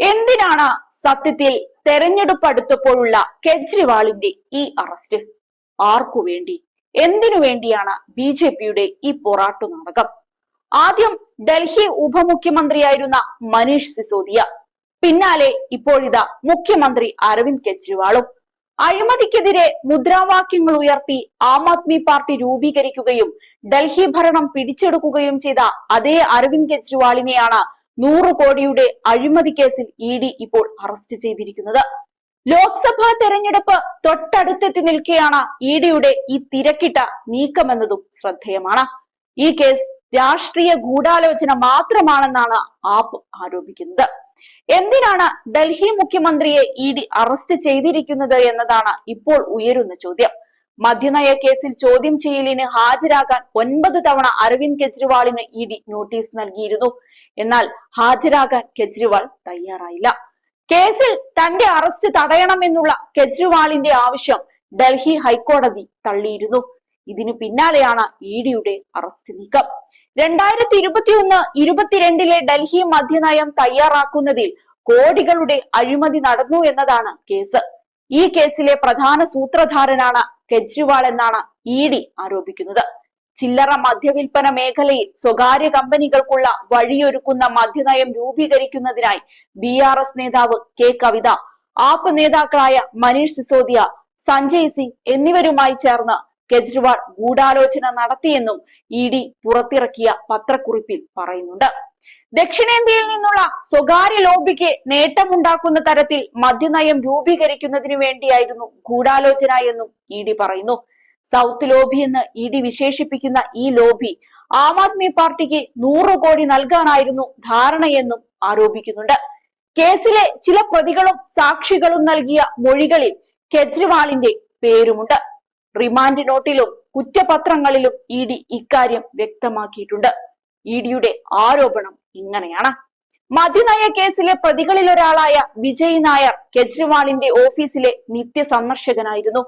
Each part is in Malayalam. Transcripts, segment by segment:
എന്തിനാണ് സത്യത്തിൽ തെരഞ്ഞെടുപ്പ് അടുത്തപ്പോഴുള്ള കെജ്രിവാളിന്റെ ഈ അറസ്റ്റ്? ആർക്കു വേണ്ടി, എന്തിനു വേണ്ടിയാണ് ബി.ജെ.പിയുടെ ഈ പോരാട്ടു നാടകം? ആദ്യം ഡൽഹി ഉപമുഖ്യമന്ത്രിയായിരുന്ന മനീഷ് സിസോദിയ, പിന്നാലെ ഇപ്പോഴിതാ മുഖ്യമന്ത്രി അരവിന്ദ് കെജ്രിവാളും. അഴിമതിക്കെതിരെ മുദ്രാവാക്യങ്ങൾ ഉയർത്തി ആം ആദ്മി പാർട്ടി രൂപീകരിക്കുകയും ഡൽഹി ഭരണം പിടിച്ചെടുക്കുകയും ചെയ്ത അതേ അരവിന്ദ് കെജ്രിവാളിനെയാണ് 100 കോടിയുടെ അഴിമതി കേസിൽ ഇ.ഡി ഇപ്പോൾ അറസ്റ്റ് ചെയ്തിരിക്കുന്നത്. ലോക്സഭാ തെരഞ്ഞെടുപ്പ് തൊട്ടടുത്തെത്തി നിൽക്കെയാണ് ഇ.ഡിയുടെ ഈ തിരക്കിട്ട നീക്കമെന്നതും ശ്രദ്ധേയമാണ്. ഈ കേസ് രാഷ്ട്രീയ ഗൂഢാലോചന മാത്രമാണെന്നാണ് ആപ്പ് ആരോപിക്കുന്നത്. എന്തിനാണ് ഡൽഹി മുഖ്യമന്ത്രിയെ ഇ.ഡി അറസ്റ്റ് ചെയ്തിരിക്കുന്നത് എന്നതാണ് ഇപ്പോൾ ഉയരുന്ന ചോദ്യം. മദ്യനയ കേസിൽ ചോദ്യം ചെയ്യലിന് ഹാജരാകാൻ 9 തവണ അരവിന്ദ് കെജ്രിവാളിന് ഇ.ഡി നോട്ടീസ് നൽകിയിരുന്നു. എന്നാൽ ഹാജരാകാൻ കെജ്രിവാൾ തയ്യാറായില്ല. കേസിൽ തന്റെ അറസ്റ്റ് തടയണമെന്നുള്ള കെജ്രിവാളിന്റെ ആവശ്യം ഡൽഹി ഹൈക്കോടതി തള്ളിയിരുന്നു. ഇതിനു പിന്നാലെയാണ് ഇ.ഡിയുടെ അറസ്റ്റ് നീക്കം. 2021-22 ഡൽഹി മദ്യനയം തയ്യാറാക്കുന്നതിൽ കോടികളുടെ അഴിമതി നടന്നു എന്നതാണ് കേസ്. ഈ കേസിലെ പ്രധാന സൂത്രധാരനാണ് കെജ്രിവാൾ എന്നാണ് ഇ.ഡി ആരോപിക്കുന്നത്. ചില്ലറ മദ്യവിൽപ്പന മേഖലയിൽ സ്വകാര്യ കമ്പനികൾക്കുള്ള വഴിയൊരുക്കുന്ന മദ്യനയം രൂപീകരിക്കുന്നതിനായി ബി.ആർ.എസ് നേതാവ് കെ കവിത, ആപ്പ് നേതാക്കളായ മനീഷ് സിസോദിയ, സഞ്ജയ് സിംഗ് എന്നിവരുമായി ചേർന്ന് കെജ്രിവാൾ ഗൂഢാലോചന നടത്തിയെന്നും ഇ.ഡി പുറത്തിറക്കിയ പത്രക്കുറിപ്പിൽ പറയുന്നുണ്ട്. ദക്ഷിണേന്ത്യയിൽ നിന്നുള്ള സ്വകാര്യ ലോബിക്ക് നേട്ടമുണ്ടാക്കുന്ന തരത്തിൽ മദ്യനയം രൂപീകരിക്കുന്നതിനു വേണ്ടിയായിരുന്നു ഗൂഢാലോചന എന്നും ഇ.ഡി പറയുന്നു. സൗത്ത് ലോബി എന്ന് ഇ.ഡി വിശേഷിപ്പിക്കുന്ന ഈ ലോബി ആം ആദ്മി പാർട്ടിക്ക് 100 കോടി നൽകാനായിരുന്നു ധാരണയെന്നും ആരോപിക്കുന്നുണ്ട്. കേസിലെ ചില പ്രതികളും സാക്ഷികളും നൽകിയ മൊഴികളിൽ കെജ്രിവാളിന്റെ പേരുമുണ്ട്. റിമാൻഡ് നോട്ടിലും കുറ്റപത്രങ്ങളിലും ഇ.ഡി ഇക്കാര്യം വ്യക്തമാക്കിയിട്ടുണ്ട്. ഇ.ഡിയുടെ ആരോപണം ഇങ്ങനെയാണ്. മദ്യനയ കേസിലെ പ്രതികളിലൊരാളായ വിജയ് നായർ കെജ്രിവാളിന്റെ ഓഫീസിലെ നിത്യ സന്ദർശകനായിരുന്നു.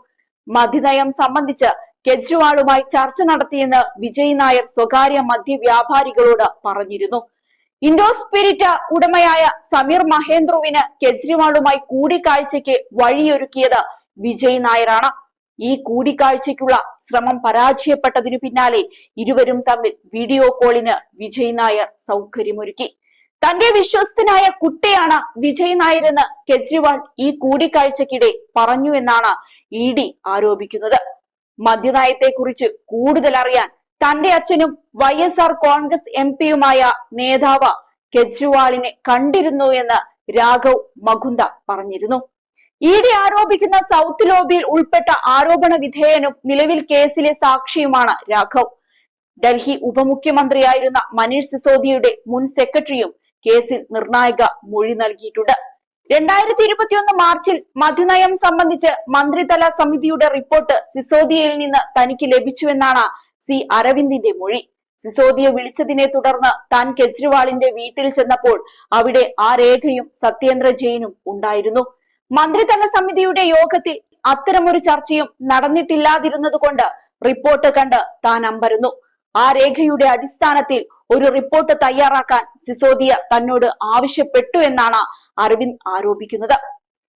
മദ്യനയം സംബന്ധിച്ച് കെജ്രിവാളുമായി ചർച്ച നടത്തിയെന്ന് വിജയ് നായർ സ്വകാര്യ മദ്യ വ്യാപാരികളോട് പറഞ്ഞിരുന്നു. ഇൻഡോസ്പിരിറ്റ് ഉടമയായ സമീർ മഹേന്ദ്രുവിന് കെജ്രിവാളുമായി കൂടിക്കാഴ്ചയ്ക്ക് വഴിയൊരുക്കിയത് വിജയ് നായരാണ്. ഈ കൂടിക്കാഴ്ചയ്ക്കുള്ള ശ്രമം പരാജയപ്പെട്ടതിനു പിന്നാലെ ഇരുവരും തമ്മിൽ വീഡിയോ കോളിന് വിജയ് നായർ സൗകര്യമൊരുക്കി. തന്റെ വിശ്വസ്തനായ കുട്ടിയാണ് വിജയ് നായരെന്ന് കെജ്രിവാൾ ഈ കൂടിക്കാഴ്ചക്കിടെ പറഞ്ഞു എന്നാണ് ഇ.ഡി ആരോപിക്കുന്നത്. മദ്യനയത്തെക്കുറിച്ച് കൂടുതൽ അറിയാൻ തന്റെ അച്ഛനും YSR കോൺഗ്രസ് എംപിയുമായ നേതാവ് കെജ്രിവാളിനെ കണ്ടിരുന്നു എന്ന് രാഘവ് മകുന്ദ പറഞ്ഞിരുന്നു. ഇ.ഡി ആരോപിക്കുന്ന സൗത്ത് ലോബിയിൽ ഉൾപ്പെട്ട ആരോപണ വിധേയനും നിലവിൽ കേസിലെ സാക്ഷിയുമാണ് രാഘവ്. ഡൽഹി ഉപമുഖ്യമന്ത്രിയായിരുന്ന മനീഷ് സിസോദിയയുടെ മുൻ സെക്രട്ടറിയും കേസിൽ നിർണായക മൊഴി നൽകിയിട്ടുണ്ട്. 2021 മാർച്ചിൽ മദ്യനയം സംബന്ധിച്ച് മന്ത്രിതല സമിതിയുടെ റിപ്പോർട്ട് സിസോദിയയിൽ നിന്ന് തനിക്ക് ലഭിച്ചുവെന്നാണ് സി അരവിന്ദിന്റെ മൊഴി. സിസോദിയ വിളിച്ചതിനെ തുടർന്ന് താൻ കെജ്രിവാളിന്റെ വീട്ടിൽ ചെന്നപ്പോൾ അവിടെ ആ രേഖയും സത്യേന്ദ്ര ജെയിനും ഉണ്ടായിരുന്നു. മന്ത്രിതല സമിതിയുടെ യോഗത്തിൽ അത്തരമൊരു ചർച്ചയും നടന്നിട്ടില്ലാതിരുന്നതുകൊണ്ട് റിപ്പോർട്ട് കണ്ട് താൻ അമ്പരന്നു. ആ രേഖയുടെ അടിസ്ഥാനത്തിൽ ഒരു റിപ്പോർട്ട് തയ്യാറാക്കാൻ സിസോദിയ തന്നോട് ആവശ്യപ്പെട്ടു എന്നാണ് അരവിന്ദ് ആരോപിക്കുന്നത്.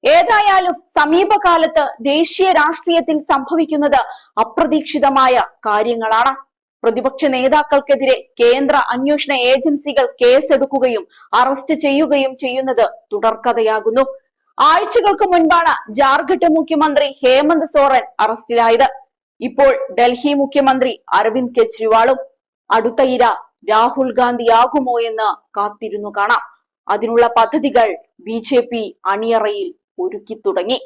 ഏതായാലും സമീപകാലത്ത് ദേശീയ രാഷ്ട്രീയത്തിൽ സംഭവിക്കുന്നത് അപ്രതീക്ഷിതമായ കാര്യങ്ങളാണ്. പ്രതിപക്ഷ നേതാക്കൾക്കെതിരെ കേന്ദ്ര അന്വേഷണ ഏജൻസികൾ കേസെടുക്കുകയും അറസ്റ്റ് ചെയ്യുകയും ചെയ്യുന്നത് തുടർക്കഥയാകുന്നു. ആഴ്ചകൾക്ക് മുൻപാണ് ജാർഖണ്ഡ് മുഖ്യമന്ത്രി ഹേമന്ത് സോറൻ അറസ്റ്റിലായത്. ഇപ്പോൾ ഡൽഹി മുഖ്യമന്ത്രി അരവിന്ദ് കെജ്രിവാളും. അടുത്ത ഇര രാഹുൽ ഗാന്ധിയാകുമോ എന്ന് കാത്തിരുന്നു കാണാം. അതിനുള്ള പദ്ധതികൾ ബി.ജെ.പി അണിയറയിൽ ഒരുക്കി തുടങ്ങി.